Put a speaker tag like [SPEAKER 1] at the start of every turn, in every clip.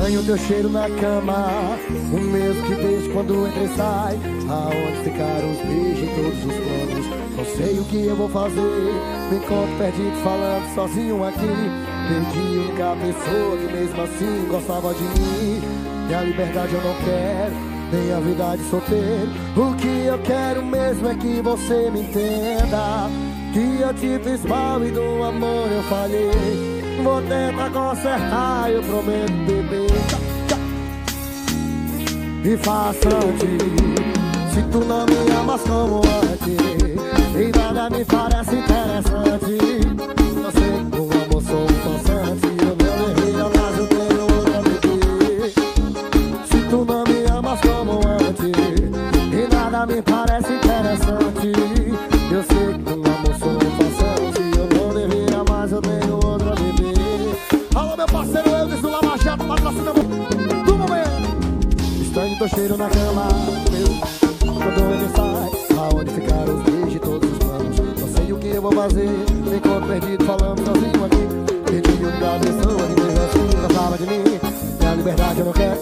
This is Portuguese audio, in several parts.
[SPEAKER 1] Estranho teu cheiro na cama, o mesmo que desde quando entra e sai. Aonde ficaram os beijos e todos os planos? Não sei o que eu vou fazer. Me encontro perdido falando sozinho aqui. Perdi a única pessoa que mesmo assim gostava de mim. E a liberdade eu não quero, nem a vida de solteiro. O que eu quero mesmo é que você me entenda, que eu te fiz mal e do amor eu falhei. Vou tentar consertar, eu prometo, bebê. E faça antes, se tu não me amas como antes, e nada me parece interessante. Eu sei que o amor sou um farsante, eu não errei, mas eu tenho outra bebê. Se tu não me amas como antes, e nada me parece interessante. Eu sei que o amor sou um farsante, eu não devia, mas eu tenho outra bebê. Alô, meu parceiro, eu disse o Lava Jato, patrocina do momento. Estranho teu cheiro na cama, meu, quando ele sai. Aonde ficaram os beijos e todos os planos? Não sei o que eu vou fazer, me encontro perdido falando sozinho aqui. Perdi o lugar da pessoa que mesmo assim gostava de mim. E a liberdade eu não quero,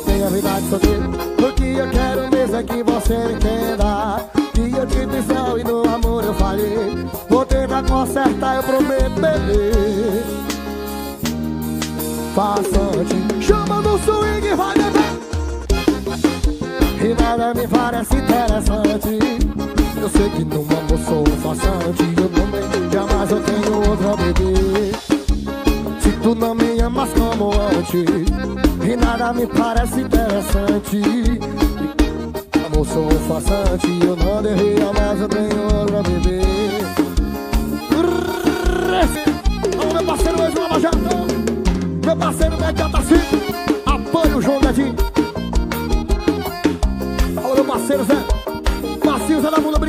[SPEAKER 1] nem a vida de solteiro. O que eu quero mesmo é que você me entenda, que eu te fiz mal e no amor eu falhei. Vou tentar consertar, eu prometo, bebê. Façante, chama no swing e vai beber. E nada me parece interessante. Eu sei que no amor sou um farsante, eu também jamais eu tenho outra bebê. Se tu não me amas como antes, e nada me parece interessante. Amor, sou um farsante, eu não devia, mas eu tenho outra bebê. Alô, meu parceiro, mais uma Lajadão. Meu parceiro Beto Tacido, apoio o João Dedinho. Alô, meu parceiro Zé Macio, Zé da Bunda.